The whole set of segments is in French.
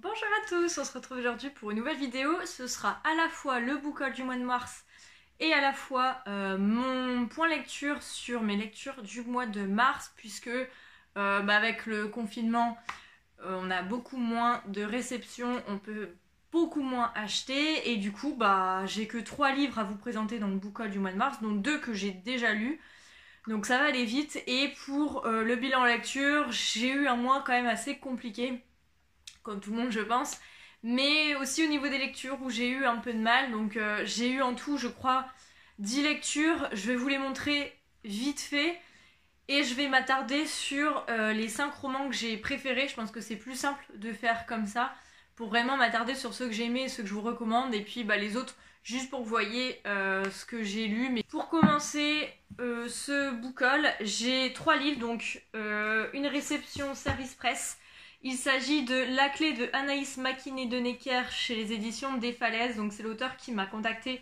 Bonjour à tous, on se retrouve aujourd'hui pour une nouvelle vidéo. Ce sera à la fois le book haul du mois de mars et à la fois mon point lecture sur mes lectures du mois de mars, puisque avec le confinement, on a beaucoup moins de réceptions, on peut beaucoup moins acheter, et du coup j'ai que 3 livres à vous présenter dans le book haul du mois de mars, dont 2 que j'ai déjà lus. Donc ça va aller vite, et pour le bilan lecture, j'ai eu un mois quand même assez compliqué, comme tout le monde je pense, mais aussi au niveau des lectures où j'ai eu un peu de mal. Donc j'ai eu en tout je crois 10 lectures, je vais vous les montrer vite fait et je vais m'attarder sur les 5 romans que j'ai préférés. Je pense que c'est plus simple de faire comme ça pour vraiment m'attarder sur ceux que j'ai aimés et ceux que je vous recommande, et puis les autres juste pour que vous voyez ce que j'ai lu. Mais pour commencer ce book haul, j'ai 3 livres, donc une réception service presse. Il s'agit de La clé de Anaïs Makinet-Denecker chez les éditions des Falaises. Donc c'est l'auteur qui m'a contacté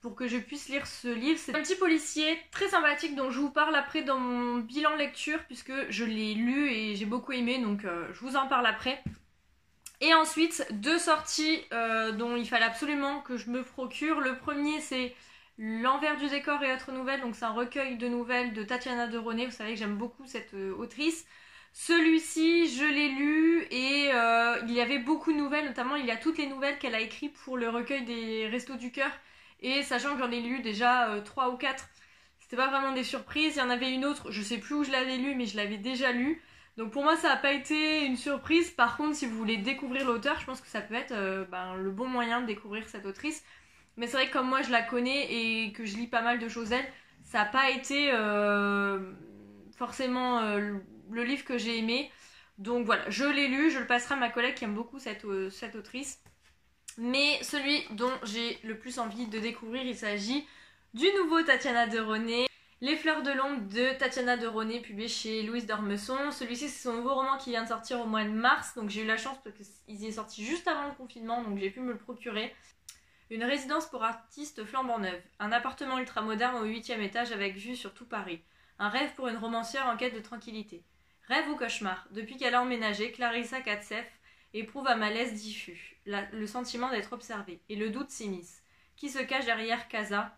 pour que je puisse lire ce livre. C'est un petit policier très sympathique dont je vous parle après dans mon bilan lecture, puisque je l'ai lu et j'ai beaucoup aimé, donc je vous en parle après. Et ensuite 2 sorties dont il fallait absolument que je me procure. Le premier, c'est L'envers du décor et autres nouvelles, donc c'est un recueil de nouvelles de Tatiana de René. Vous savez que j'aime beaucoup cette autrice. Celui-ci, je l'ai lu et il y avait beaucoup de nouvelles, notamment il y a toutes les nouvelles qu'elle a écrites pour le recueil des Restos du Cœur. Et sachant que j'en ai lu déjà 3 ou 4, c'était pas vraiment des surprises. Il y en avait une autre, je sais plus où je l'avais lu, mais je l'avais déjà lu. Donc pour moi ça n'a pas été une surprise. Par contre, si vous voulez découvrir l'auteur, je pense que ça peut être le bon moyen de découvrir cette autrice. Mais c'est vrai que comme moi je la connais et que je lis pas mal de choses d'elle, ça n'a pas été forcément le livre que j'ai aimé. Donc voilà, je l'ai lu, je le passerai à ma collègue qui aime beaucoup cette autrice. Mais celui dont j'ai le plus envie de découvrir, il s'agit du nouveau Tatiana de René, Les fleurs de l'ombre de Tatiana de René, publié chez Louise d'Ormesson. Celui-ci, c'est son nouveau roman qui vient de sortir au mois de mars, donc j'ai eu la chance parce qu'il y est sorti juste avant le confinement, donc j'ai pu me le procurer. Une résidence pour artistes flambant neuve, un appartement ultramoderne au 8e étage avec vue sur tout Paris. Un rêve pour une romancière en quête de tranquillité. Rêve ou cauchemar, depuis qu'elle a emménagé, Clarissa Katsef éprouve un malaise diffus, le sentiment d'être observée, et le doute s'immisce. Qui se cache derrière Casa?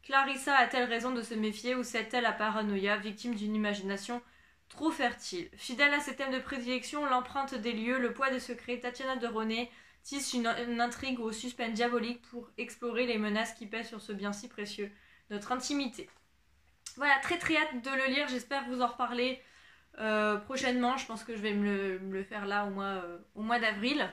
Clarissa a-t-elle raison de se méfier, ou c'est-elle la paranoïa, victime d'une imagination trop fertile? Fidèle à ses thèmes de prédilection, l'empreinte des lieux, le poids des secrets, Tatiana de René tisse une intrigue au suspense diabolique pour explorer les menaces qui pèsent sur ce bien si précieux, notre intimité. Voilà, très très hâte de le lire, j'espère vous en reparler prochainement. Je pense que je vais me le faire là au mois d'avril.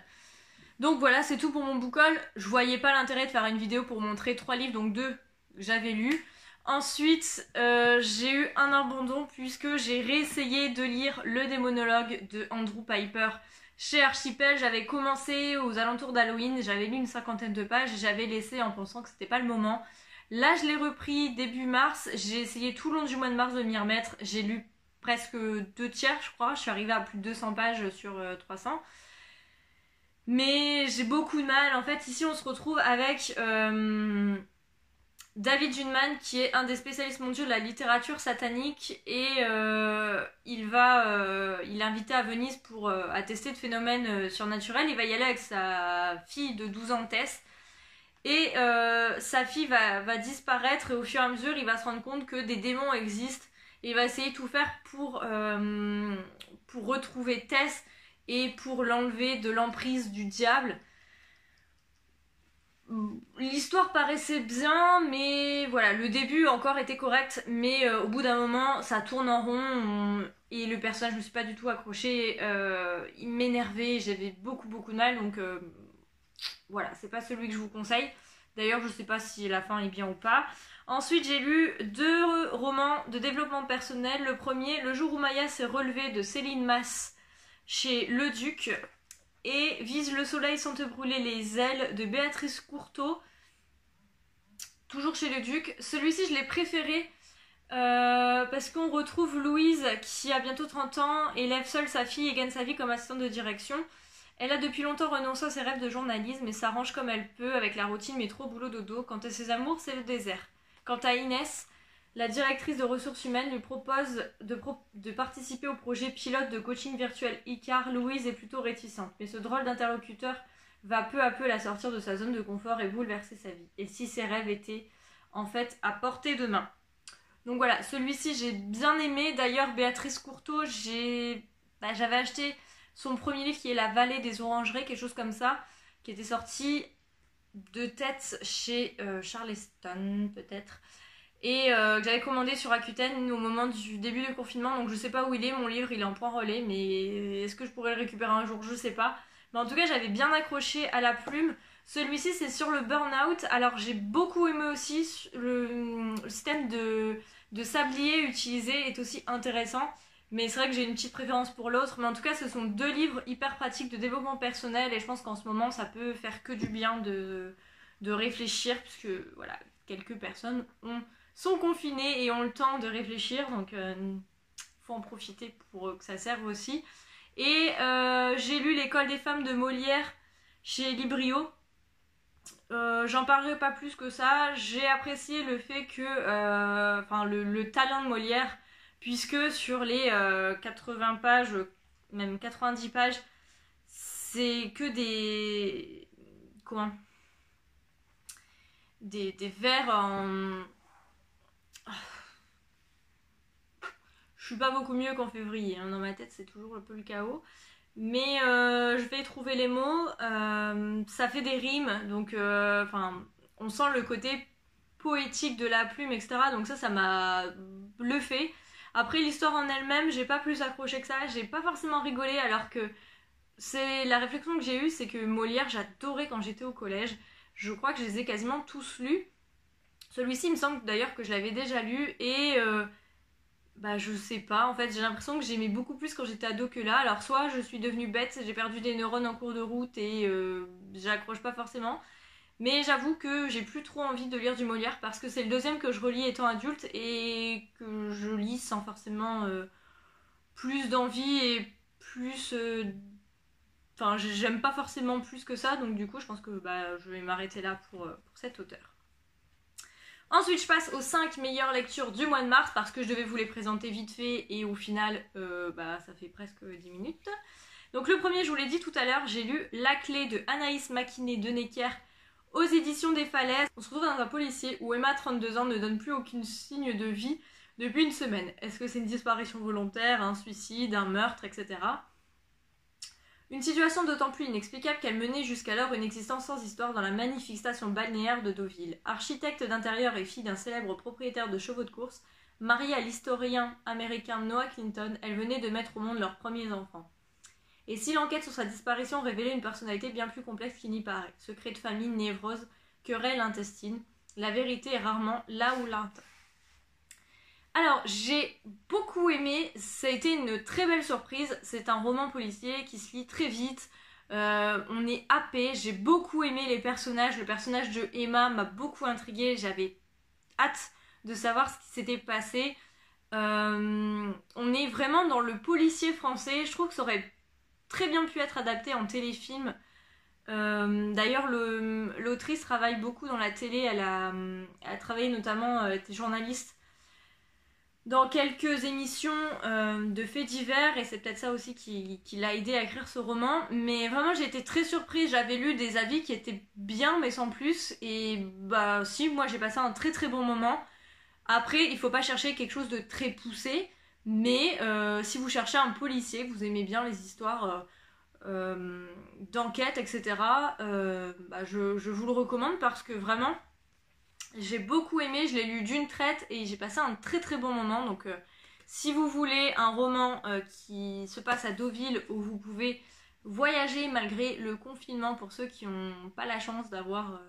Donc voilà, c'est tout pour mon book haul. Je voyais pas l'intérêt de faire une vidéo pour montrer 3 livres, donc 2 que j'avais lus. Ensuite, j'ai eu un abandon puisque j'ai réessayé de lire Le démonologue de Andrew Piper chez Archipel. J'avais commencé aux alentours d'Halloween, j'avais lu une 50aine de pages et j'avais laissé en pensant que c'était pas le moment. Là, je l'ai repris début mars, j'ai essayé tout le long du mois de mars de m'y remettre. J'ai lu presque 2 tiers, je crois. Je suis arrivée à plus de 200 pages sur 300. Mais j'ai beaucoup de mal. En fait, ici, on se retrouve avec David Junman, qui est un des spécialistes mondiaux de la littérature satanique. Et il est invité à Venise pour attester de phénomènes surnaturels. Il va y aller avec sa fille de 12 ans, Tess. Et sa fille va disparaître, et au fur et à mesure, il va se rendre compte que des démons existent. Et il va essayer de tout faire pour retrouver Tess et pour l'enlever de l'emprise du diable. L'histoire paraissait bien, mais voilà, le début encore était correct, mais au bout d'un moment, ça tourne en rond, et le personnage, je me suis pas du tout accrochée, il m'énervait, j'avais beaucoup de mal, donc voilà, c'est pas celui que je vous conseille. D'ailleurs, je sais pas si la fin est bien ou pas. Ensuite, j'ai lu 2 romans de développement personnel. Le premier, Le jour où Maya s'est relevée, de Céline Masse chez Le Duc, et Vise le soleil sans te brûler les ailes de Béatrice Courteau, toujours chez Le Duc. Celui-ci, je l'ai préféré parce qu'on retrouve Louise qui a bientôt 30 ans, élève seule sa fille et gagne sa vie comme assistante de direction. Elle a depuis longtemps renoncé à ses rêves de journalisme et s'arrange comme elle peut avec la routine métro boulot dodo. Quant à ses amours, c'est le désert. Quant à Inès, La directrice de ressources humaines lui propose de participer au projet pilote de coaching virtuel Icar. Louise est plutôt réticente, mais ce drôle d'interlocuteur va peu à peu la sortir de sa zone de confort et bouleverser sa vie. Et si ses rêves étaient en fait à portée de main. Donc voilà, celui-ci j'ai bien aimé. D'ailleurs, Béatrice Courteau, j'avais acheté son premier livre qui est La Vallée des Orangeries, quelque chose comme ça, qui était sorti de tête chez Charleston peut-être. Et que j'avais commandé sur Rakuten au moment du début du confinement. Donc je sais pas où il est, mon livre, il est en point relais, mais est-ce que je pourrais le récupérer un jour? Je sais pas. Mais en tout cas, j'avais bien accroché à la plume. Celui-ci, c'est sur le burn-out. Alors j'ai beaucoup aimé aussi le système de sablier utilisé est aussi intéressant. Mais c'est vrai que j'ai une petite préférence pour l'autre. Mais en tout cas, ce sont deux livres hyper pratiques de développement personnel. Et je pense qu'en ce moment, ça peut faire que du bien de réfléchir. Puisque voilà, quelques personnes sont confinés et ont le temps de réfléchir, donc faut en profiter pour que ça serve aussi. Et j'ai lu L'école des femmes de Molière chez Librio. J'en parlerai pas plus que ça. J'ai apprécié le fait que, le talent de Molière, puisque sur les 80 pages, même 90 pages, c'est que des vers en... Je suis pas beaucoup mieux qu'en février, hein. Dans ma tête c'est toujours un peu le chaos. Mais je vais trouver les mots. Ça fait des rimes, donc on sent le côté poétique de la plume, etc. Donc ça m'a bluffé. Après l'histoire en elle-même, j'ai pas plus accroché que ça. J'ai pas forcément rigolé, alors que c'est la réflexion que j'ai eue, c'est que Molière j'adorais quand j'étais au collège. Je crois que je les ai quasiment tous lus. Celui-ci, il me semble d'ailleurs que je l'avais déjà lu et je sais pas, en fait j'ai l'impression que j'aimais beaucoup plus quand j'étais ado que là. Alors soit je suis devenue bête, j'ai perdu des neurones en cours de route et j'accroche pas forcément. Mais j'avoue que j'ai plus trop envie de lire du Molière parce que c'est le deuxième que je relis étant adulte et que je lis sans forcément plus d'envie et plus... j'aime pas forcément plus que ça, donc du coup je pense que je vais m'arrêter là pour cet auteur. Ensuite, je passe aux 5 meilleures lectures du mois de mars parce que je devais vous les présenter vite fait et au final, ça fait presque 10 minutes. Donc le premier, je vous l'ai dit tout à l'heure, j'ai lu La Clé de Anaïs Makiné de Necker aux éditions des Falaises. On se retrouve dans un policier où Emma, 32 ans, ne donne plus aucun signe de vie depuis une semaine. Est-ce que c'est une disparition volontaire, un suicide, un meurtre, etc. Une situation d'autant plus inexplicable qu'elle menait jusqu'alors une existence sans histoire dans la magnifique station balnéaire de Deauville. Architecte d'intérieur et fille d'un célèbre propriétaire de chevaux de course, mariée à l'historien américain Noah Clinton, elle venait de mettre au monde leurs premiers enfants. Et si l'enquête sur sa disparition révélait une personnalité bien plus complexe qu'il n'y paraît, secret de famille, névrose, querelle intestine, la vérité est rarement là où l'entend. Alors, j'ai beaucoup aimé, ça a été une très belle surprise, c'est un roman policier qui se lit très vite, on est happé, j'ai beaucoup aimé les personnages, le personnage de Emma m'a beaucoup intriguée, j'avais hâte de savoir ce qui s'était passé. On est vraiment dans le policier français, je trouve que ça aurait très bien pu être adapté en téléfilm. D'ailleurs l'autrice travaille beaucoup dans la télé, elle a travaillé notamment, elle était journaliste dans quelques émissions de faits divers et c'est peut-être ça aussi qui l'a aidé à écrire ce roman. Mais vraiment j'ai été très surprise, j'avais lu des avis qui étaient bien mais sans plus et si, moi j'ai passé un très très bon moment. Après il faut pas chercher quelque chose de très poussé, mais si vous cherchez un policier, que vous aimez bien les histoires d'enquête, etc., je vous le recommande parce que vraiment j'ai beaucoup aimé, je l'ai lu d'une traite et j'ai passé un très très bon moment. Donc si vous voulez un roman qui se passe à Deauville où vous pouvez voyager malgré le confinement pour ceux qui n'ont pas la chance d'avoir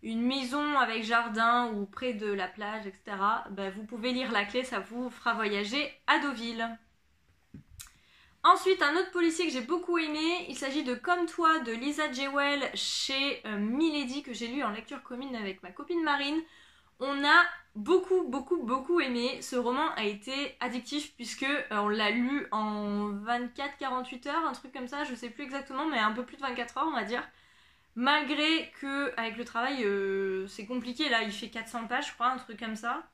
une maison avec jardin ou près de la plage, etc., vous pouvez lire La Clé, ça vous fera voyager à Deauville. Ensuite, un autre policier que j'ai beaucoup aimé, il s'agit de Comme toi de Lisa Jewell chez Milady, que j'ai lu en lecture commune avec ma copine Marine. On a beaucoup aimé. Ce roman a été addictif puisque on l'a lu en 24-48 heures, un truc comme ça, je sais plus exactement, mais un peu plus de 24 heures on va dire. Malgré que avec le travail c'est compliqué, là il fait 400 pages je crois, un truc comme ça.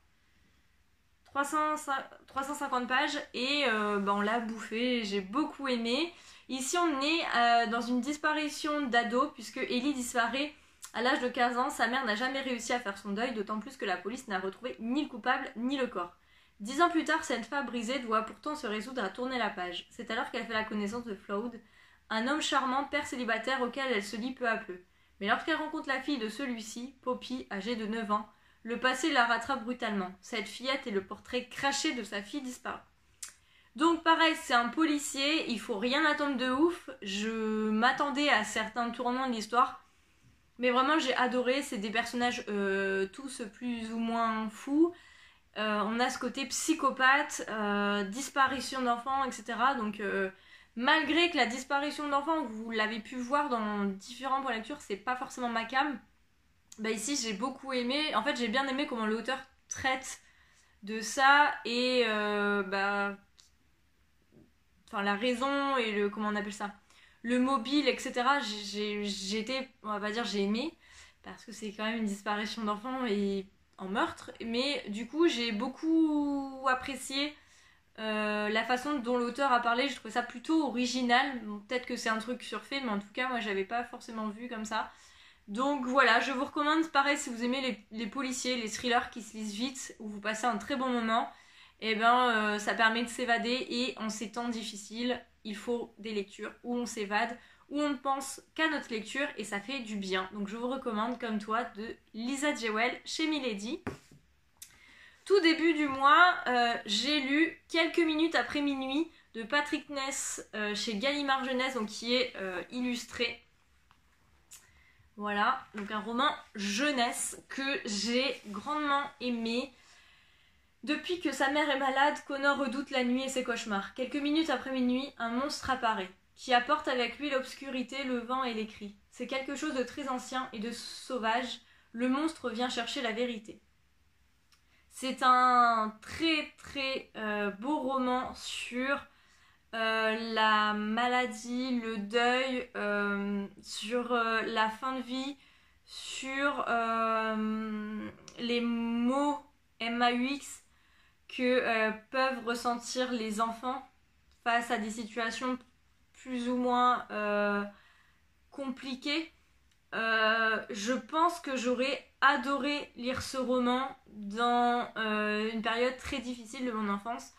350 pages et on l'a bouffé, j'ai beaucoup aimé. Ici on est dans une disparition d'ado puisque Ellie disparaît à l'âge de 15 ans. Sa mère n'a jamais réussi à faire son deuil, d'autant plus que la police n'a retrouvé ni le coupable ni le corps. 10 ans plus tard, cette femme brisée doit pourtant se résoudre à tourner la page. C'est alors qu'elle fait la connaissance de Floyd, un homme charmant, père célibataire auquel elle se lie peu à peu. Mais lorsqu'elle rencontre la fille de celui-ci, Poppy, âgée de 9 ans, le passé la rattrape brutalement. Cette fillette est le portrait craché de sa fille disparue. Donc pareil, c'est un policier, il faut rien attendre de ouf. Je m'attendais à certains tournants de l'histoire, mais vraiment j'ai adoré. C'est des personnages tous plus ou moins fous. On a ce côté psychopathe, disparition d'enfants, etc. Donc malgré que la disparition d'enfants, vous l'avez pu voir dans différents points de lecture, c'est pas forcément ma came. Bah ici j'ai beaucoup aimé, en fait j'ai bien aimé comment l'auteur traite de ça et la raison et le, comment on appelle ça, le mobile, etc. J'ai été, on va pas dire j'ai aimé, parce que c'est quand même une disparition d'enfants et en meurtre, mais du coup j'ai beaucoup apprécié la façon dont l'auteur a parlé. Je trouvais ça plutôt original. Bon, peut-être que c'est un truc surfait, mais en tout cas moi j'avais pas forcément vu comme ça. Donc voilà, je vous recommande, pareil, si vous aimez les policiers, les thrillers qui se lisent vite, où vous passez un très bon moment, et ça permet de s'évader. Et en ces temps difficiles, il faut des lectures où on s'évade, où on ne pense qu'à notre lecture, et ça fait du bien. Donc je vous recommande, comme toi, de Lisa Jewell chez Milady. Tout début du mois, j'ai lu Quelques minutes après minuit de Patrick Ness chez Gallimard Jeunesse, donc qui est illustré. Voilà, donc un roman jeunesse que j'ai grandement aimé. Depuis que sa mère est malade, Connor redoute la nuit et ses cauchemars. Quelques minutes après minuit, un monstre apparaît, qui apporte avec lui l'obscurité, le vent et les cris. C'est quelque chose de très ancien et de sauvage. Le monstre vient chercher la vérité. C'est un très très beau roman sur la maladie, le deuil, sur la fin de vie, sur les mots MAUX que peuvent ressentir les enfants face à des situations plus ou moins compliquées. Je pense que j'aurais adoré lire ce roman dans une période très difficile de mon enfance.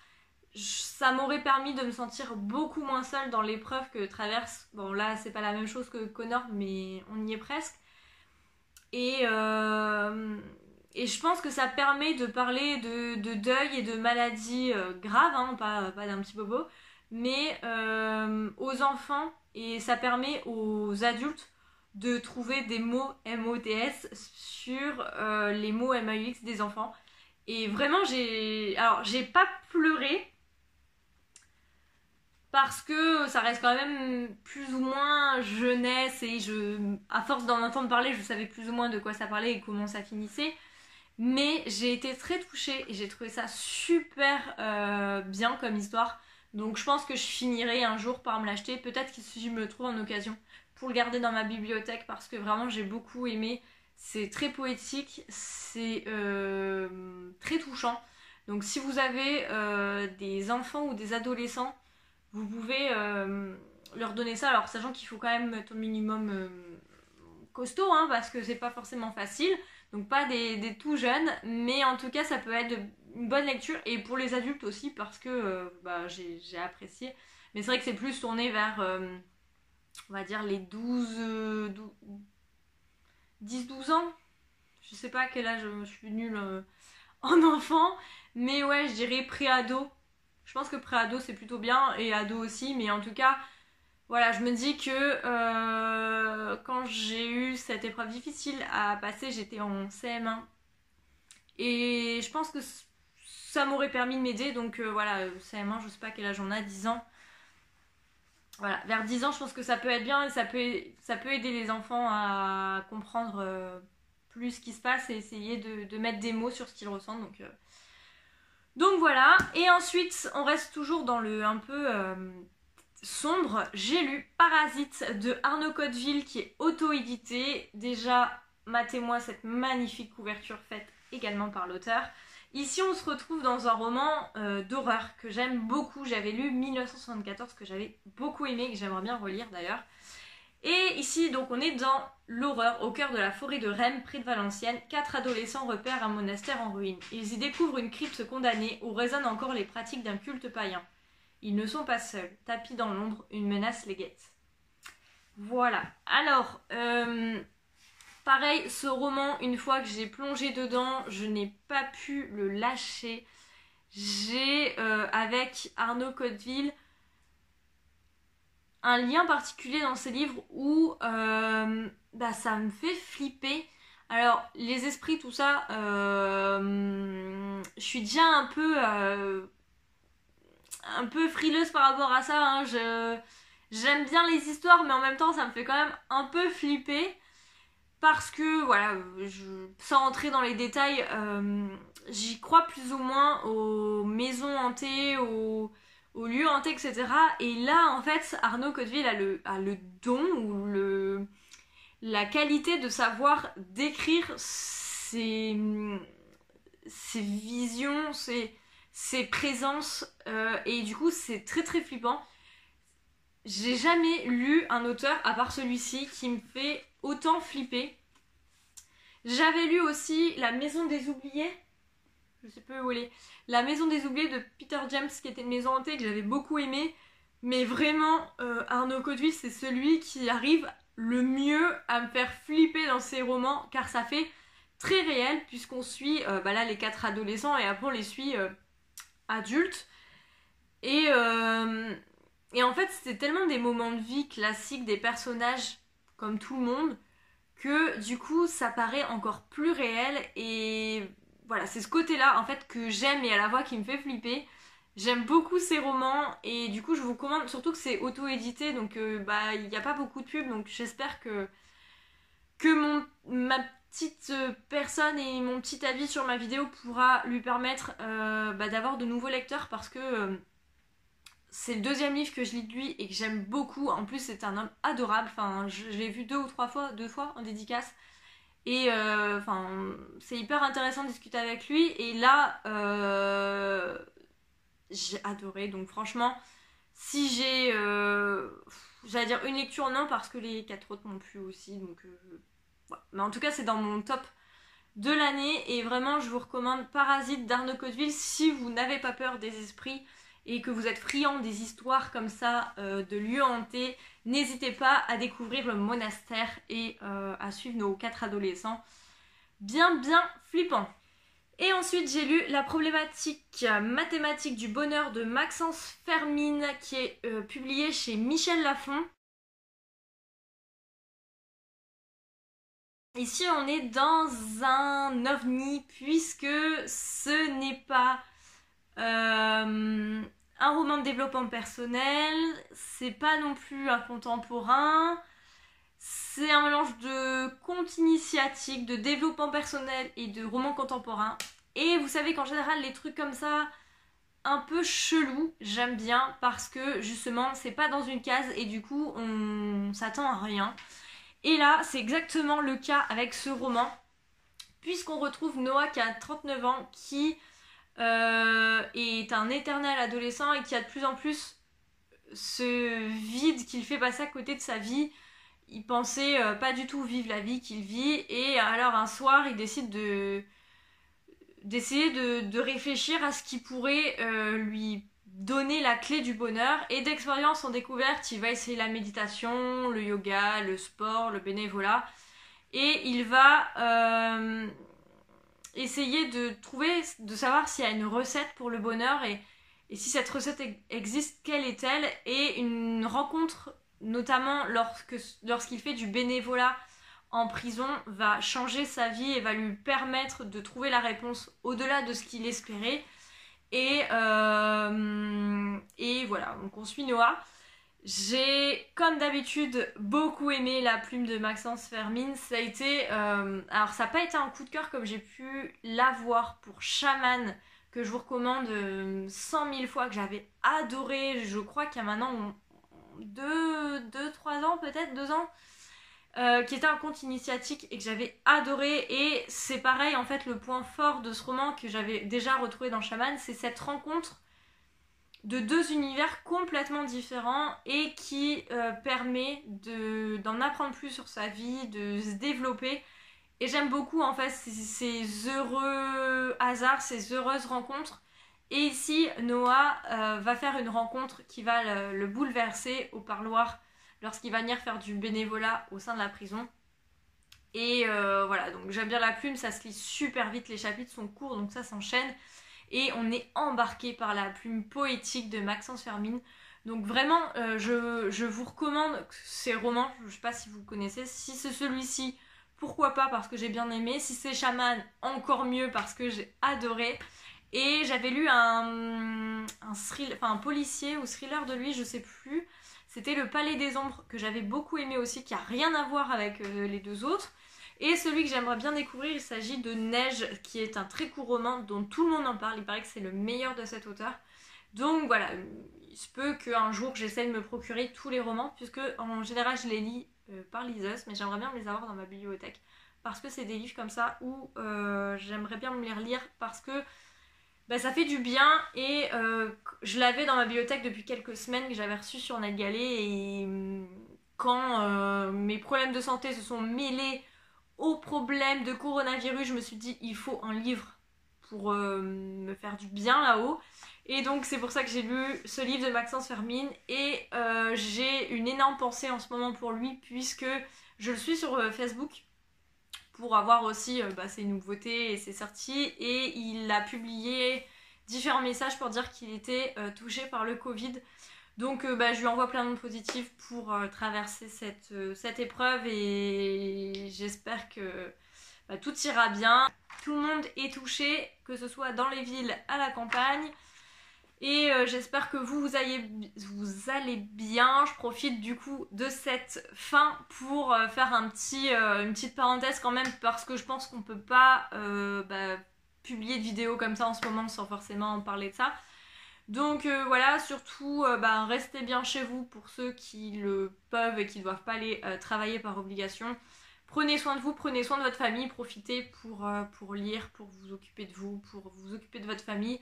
Ça m'aurait permis de me sentir beaucoup moins seule dans l'épreuve que traverse. Bon, là, c'est pas la même chose que Connor, mais on y est presque. Et je pense que ça permet de parler de deuil et de maladies graves, hein, pas d'un petit bobo, mais aux enfants, et ça permet aux adultes de trouver des mots MOTS sur les mots MAUX des enfants. Et vraiment, j'ai pas pleuré, parce que ça reste quand même plus ou moins jeunesse, et à force d'en entendre parler, je savais plus ou moins de quoi ça parlait et comment ça finissait. Mais j'ai été très touchée et j'ai trouvé ça super bien comme histoire. Donc je pense que je finirai un jour par me l'acheter, peut-être que si je me le trouve en occasion, pour le garder dans ma bibliothèque, parce que vraiment j'ai beaucoup aimé. C'est très poétique, c'est très touchant. Donc si vous avez des enfants ou des adolescents, vous pouvez leur donner ça, alors sachant qu'il faut quand même être au minimum costaud, hein, parce que c'est pas forcément facile, donc pas des tout jeunes, mais en tout cas ça peut être une bonne lecture, et pour les adultes aussi, parce que j'ai apprécié. Mais c'est vrai que c'est plus tourné vers, on va dire, les 10-12 ans. Je sais pas à quel âge, je suis nulle en enfant, mais ouais, je dirais pré-ado. Je pense que pré-ado c'est plutôt bien, et ado aussi, mais en tout cas, voilà, je me dis que quand j'ai eu cette épreuve difficile à passer, j'étais en CM1. Et je pense que ça m'aurait permis de m'aider, donc voilà, CM1, je sais pas quel âge on a, 10 ans. Voilà, vers 10 ans, je pense que ça peut être bien, et ça peut aider les enfants à comprendre plus ce qui se passe, et essayer de mettre des mots sur ce qu'ils ressentent, donc voilà. Et ensuite, on reste toujours dans le un peu sombre. J'ai lu Parasite de Arnaud Cotteville, qui est auto-édité. Déjà, matez-moi cette magnifique couverture faite également par l'auteur. Ici on se retrouve dans un roman d'horreur que j'aime beaucoup. J'avais lu 1974 que j'avais beaucoup aimé, que j'aimerais bien relire d'ailleurs. Et ici donc on est dans l'horreur au cœur de la forêt de Rheims près de Valenciennes. 4 adolescents repèrent un monastère en ruine. Ils y découvrent une crypte condamnée où résonnent encore les pratiques d'un culte païen. Ils ne sont pas seuls. Tapis dans l'ombre, une menace les guette. Voilà. Alors, pareil, ce roman, une fois que j'ai plongé dedans, je n'ai pas pu le lâcher. J'ai, avec Arnaud Codeville, un lien particulier dans ces livres où ça me fait flipper. Alors, les esprits, tout ça, je suis déjà un peu frileuse par rapport à ça. Hein. J'aime bien les histoires, mais en même temps, ça me fait quand même un peu flipper. Parce que, voilà, sans entrer dans les détails, j'y crois plus ou moins aux maisons hantées, aux lieux hantés, etc. Et là, en fait, Arnaud Codeville a le don ou la qualité de savoir décrire ses visions, ses présences. Et du coup, c'est très très flippant. J'ai jamais lu un auteur, à part celui-ci, qui me fait autant flipper. J'avais lu aussi La Maison des Oubliés. Je sais plus où elle est. La Maison des Oubliés de Peter James, qui était une maison hantée que j'avais beaucoup aimée. Mais vraiment, Arnaud Codeville, c'est celui qui arrive le mieux à me faire flipper dans ses romans, car ça fait très réel, puisqu'on suit là les 4 adolescents et après on les suit adultes. Et en fait, c'était tellement des moments de vie classiques, des personnages comme tout le monde, que du coup, ça paraît encore plus réel. Et voilà, c'est ce côté-là, en fait, que j'aime et à la fois qui me fait flipper. J'aime beaucoup ces romans et du coup, je vous recommande, surtout que c'est auto-édité, donc il n'y a pas beaucoup de pubs, donc j'espère que ma petite personne et mon petit avis sur ma vidéo pourra lui permettre d'avoir de nouveaux lecteurs, parce que c'est le 2e livre que je lis de lui et que j'aime beaucoup. En plus, c'est un homme adorable. Enfin, je l'ai vu 2 fois en dédicace. Et c'est hyper intéressant de discuter avec lui. Et là, j'ai adoré. Donc franchement, si j'ai, j'allais dire une lecture, non, parce que les 4 autres m'ont plu aussi. Donc voilà. Mais en tout cas, c'est dans mon top de l'année. Et vraiment, je vous recommande Parasite d'Arnaud Codeville si vous n'avez pas peur des esprits et que vous êtes friand des histoires comme ça, de lieux hantés. N'hésitez pas à découvrir le monastère et à suivre nos 4 adolescents. Bien flippants. Et ensuite, j'ai lu La problématique mathématique du bonheur de Maxence Fermine, qui est publié chez Michel Lafon. Ici, on est dans un ovni, puisque ce n'est pas un roman de développement personnel, c'est pas non plus un contemporain, c'est un mélange de conte initiatique, de développement personnel et de roman contemporain. Et vous savez qu'en général, les trucs comme ça, un peu chelou, j'aime bien, parce que justement, c'est pas dans une case et du coup, on s'attend à rien. Et là, c'est exactement le cas avec ce roman, puisqu'on retrouve Noah qui a 39 ans, qui est un éternel adolescent et qui a de plus en plus ce vide qu'il fait passer à côté de sa vie. Il pensait pas du tout vivre la vie qu'il vit, et alors un soir il décide d'essayer de réfléchir à ce qui pourrait lui donner la clé du bonheur, et d'expérience en découverte il va essayer la méditation, le yoga, le sport, le bénévolat, et il va essayer de savoir s'il y a une recette pour le bonheur, et si cette recette existe, quelle est-elle. Et une rencontre, notamment lorsqu'il fait du bénévolat en prison, va changer sa vie et va lui permettre de trouver la réponse au-delà de ce qu'il espérait. Et voilà, donc on suit Noah. J'ai, comme d'habitude, beaucoup aimé La Plume de Maxence Fermine. Ça a été... alors, ça n'a pas été un coup de cœur comme j'ai pu l'avoir pour Shaman, que je vous recommande 100 000 fois, que j'avais adoré. Je crois qu'il y a maintenant 2-3 ans, peut-être 2 ans. qui était un conte initiatique et que j'avais adoré. Et c'est pareil, en fait, le point fort de ce roman que j'avais déjà retrouvé dans Shaman, c'est cette rencontre de deux univers complètement différents et qui permet d'en apprendre plus sur sa vie, de se développer. Et j'aime beaucoup en fait ces heureux hasards, ces heureuses rencontres. Et ici, Noah va faire une rencontre qui va le bouleverser au parloir lorsqu'il va venir faire du bénévolat au sein de la prison. Et voilà, donc j'aime bien la plume, ça se lit super vite, les chapitres sont courts, donc ça s'enchaîne. Et on est embarqué par la plume poétique de Maxence Fermine. Donc vraiment, je vous recommande ces romans, je ne sais pas si vous connaissez. Si c'est celui-ci, pourquoi pas, parce que j'ai bien aimé. Si c'est Shaman, encore mieux, parce que j'ai adoré. Et j'avais lu un policier ou thriller de lui, je sais plus. C'était Le Palais des Ombres, que j'avais beaucoup aimé aussi, qui a rien à voir avec les deux autres. Et celui que j'aimerais bien découvrir, il s'agit de Neige, qui est un très court roman dont tout le monde en parle. Il paraît que c'est le meilleur de cet auteur. Donc voilà, il se peut qu'un jour j'essaie de me procurer tous les romans, puisque en général je les lis par liseuse, mais j'aimerais bien les avoir dans ma bibliothèque. Parce que c'est des livres comme ça où j'aimerais bien me les relire, parce que ça fait du bien. Et je l'avais dans ma bibliothèque depuis quelques semaines, que j'avais reçu sur NetGalley. Et quand mes problèmes de santé se sont mêlés aux problèmes de coronavirus, je me suis dit il faut un livre pour me faire du bien là-haut. Et donc c'est pour ça que j'ai lu ce livre de Maxence Fermine. Et j'ai une énorme pensée en ce moment pour lui, puisque je le suis sur Facebook pour avoir aussi ses nouveautés et ses sorties. Et il a publié différents messages pour dire qu'il était touché par le Covid. Donc je lui envoie plein de positifs pour traverser cette épreuve, et j'espère que tout ira bien. Tout le monde est touché, que ce soit dans les villes, à la campagne. Et j'espère que vous allez bien. Je profite du coup de cette fin pour faire une petite parenthèse quand même, parce que je pense qu'on peut pas publier de vidéos comme ça en ce moment sans forcément en parler de ça. Donc voilà, surtout restez bien chez vous pour ceux qui le peuvent et qui ne doivent pas aller travailler par obligation. Prenez soin de vous, prenez soin de votre famille, profitez pour lire, pour vous occuper de vous, pour vous occuper de votre famille.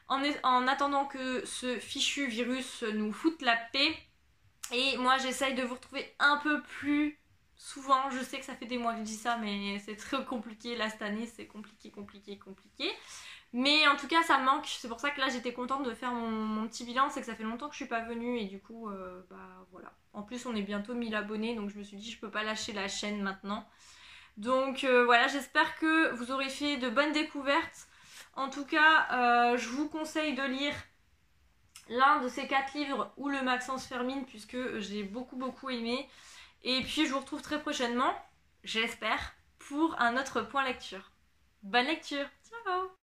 En attendant que ce fichu virus nous foute la paix. Et moi j'essaye de vous retrouver un peu plus souvent. Je sais que ça fait des mois que je dis ça, mais c'est très compliqué là cette année, c'est compliqué. Mais en tout cas ça me manque, c'est pour ça que là j'étais contente de faire mon petit bilan, c'est que ça fait longtemps que je suis pas venue et du coup voilà. En plus on est bientôt 1000 abonnés, donc je me suis dit je peux pas lâcher la chaîne maintenant. Donc voilà, j'espère que vous aurez fait de bonnes découvertes. En tout cas je vous conseille de lire l'un de ces 4 livres ou le Maxence Fermine, puisque j'ai beaucoup aimé. Et puis je vous retrouve très prochainement, j'espère, pour un autre point lecture. Bonne lecture, ciao!